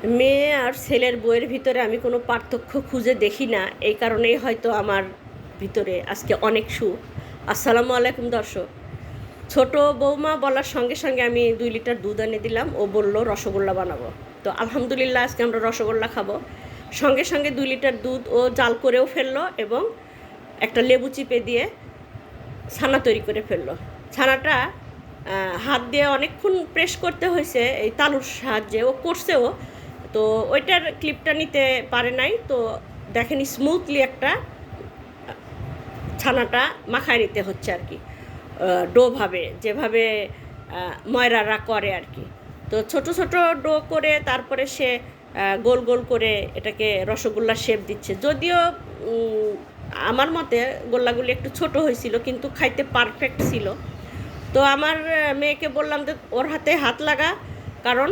মেয়ে আর ছেলের বইয়ের ভিতরে আমি কোনো পার্থক্য খুঁজে দেখি না, এই কারণেই হয়তো আমার ভিতরে আজকে অনেক সুখ। আসসালামু আলাইকুম দর্শক। ছোট বৌমা বলার সঙ্গে সঙ্গে আমি 2 লিটার দুধ এনে দিলাম, ও বলল রসগোল্লা বানাবো। তো আলহামদুলিল্লাহ আজকে আমরা রসগোল্লা খাবো। সঙ্গে সঙ্গে 2 লিটার দুধ ও জাল করেও ফেললো এবং একটা লেবু চিপে দিয়ে ছানা তৈরি করে ফেললো। ছানাটা হাত দিয়ে অনেকক্ষণ প্রেস করতে হয়েছে এই তালুর সাহায্যে, ও করছেও। তো ওইটার ক্লিপটা নিতে পারে নাই, তো দেখেন স্মুথলি একটা ছানাটা মাখায় নিতে হচ্ছে আর কি, ডোভাবে যেভাবে ময়রারা করে আর কি। তো ছোট ছোট ডো করে তারপরে সে গোল গোল করে এটাকে রসগোল্লার শেপ দিচ্ছে। যদিও আমার মতে গোল্লাগুলি একটু ছোট হয়েছিল, কিন্তু খাইতে পারফেক্ট ছিল। তো আমার মেয়েকে বললাম যে ওর হাতে হাত লাগা, কারণ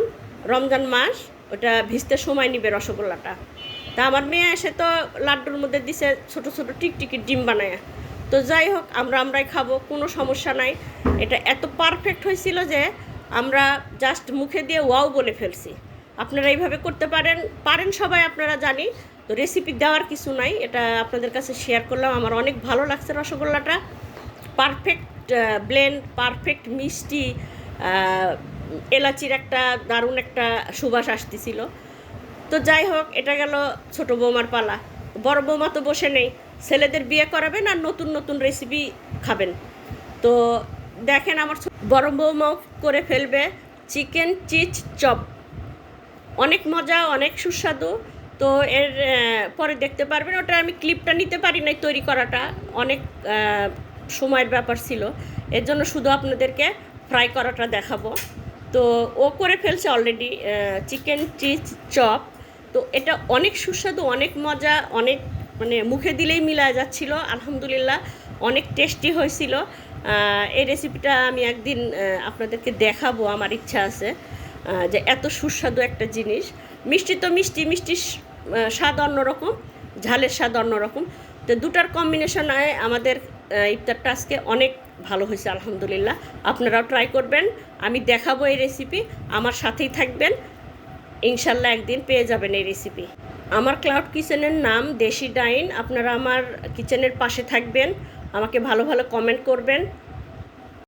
রমজান মাস, ওটা ভিজতে সময় নিবে রসগোল্লাটা। তা আমার মেয়ে এসে তো লাড্ডুর মধ্যে দিছে ছোট ছোট টিকটিকি ডিম বানায়। তো যাই হোক, আমরাই খাবো, কোনো সমস্যা নাই। এটা এত পারফেক্ট হয়েছিল যে আমরা জাস্ট মুখে দিয়ে ওয়াও বলে ফেলছি। আপনারা এইভাবে করতে পারেন সবাই, আপনারা জানি। তো রেসিপি দেওয়ার কিছু নাই, এটা আপনাদের কাছে শেয়ার করলাম। আমার অনেক ভালো লাগছে রসগোল্লাটা, পারফেক্ট ব্লেন্ড, পারফেক্ট মিষ্টি, এলাচির একটা দারুণ একটা সুবাস আসতেছিল। তো যাই হোক, এটা গেল ছোটো বৌমার পালা। বড় বৌমা তো বসে নেই, ছেলেদের বিয়ে করাবেন আর নতুন নতুন রেসিপি খাবেন। তো দেখেন আমার বড় বৌমাও করে ফেলবে চিকেন চিজ চপ, অনেক মজা, অনেক সুস্বাদু। তো এর পরে দেখতে পারবেন। ওটা আমি ক্লিপটা নিতে পারি নাই, তৈরি করাটা অনেক সময়ের ব্যাপার ছিল, এর জন্য শুধু আপনাদেরকে ফ্রাই করাটা দেখাবো। তো ও করে ফেলছে অলরেডি চিকেন চিজ চপ। তো এটা অনেক সুস্বাদু, অনেক মজা, অনেক মানে মুখে দিলেই মিলায় যাচ্ছিল। আলহামদুলিল্লাহ অনেক টেস্টি হয়েছিল। এই রেসিপিটা আমি একদিন আপনাদেরকে দেখাবো, আমার ইচ্ছা আছে যে এত সুস্বাদু একটা জিনিস। মিষ্টি তো মিষ্টি, মিষ্টির স্বাদ অন্যরকম, ঝালের স্বাদ অন্যরকম। তো দুটার কম্বিনেশনে আমাদের ইফতারটা আজকে অনেক ভালো হয়েছে আলহামদুলিল্লাহ। আপনারাও ট্রাই করবেন, আমি দেখাবো এই রেসিপি, আমার সাথেই থাকবেন। ইনশাল্লাহ একদিন পেয়ে যাবেন এই রেসিপি। আমার ক্লাউড কিচেনের নাম দেশি ডাইন। আপনারা আমার কিচেনের পাশে থাকবেন, আমাকে ভালো ভালো কমেন্ট করবেন।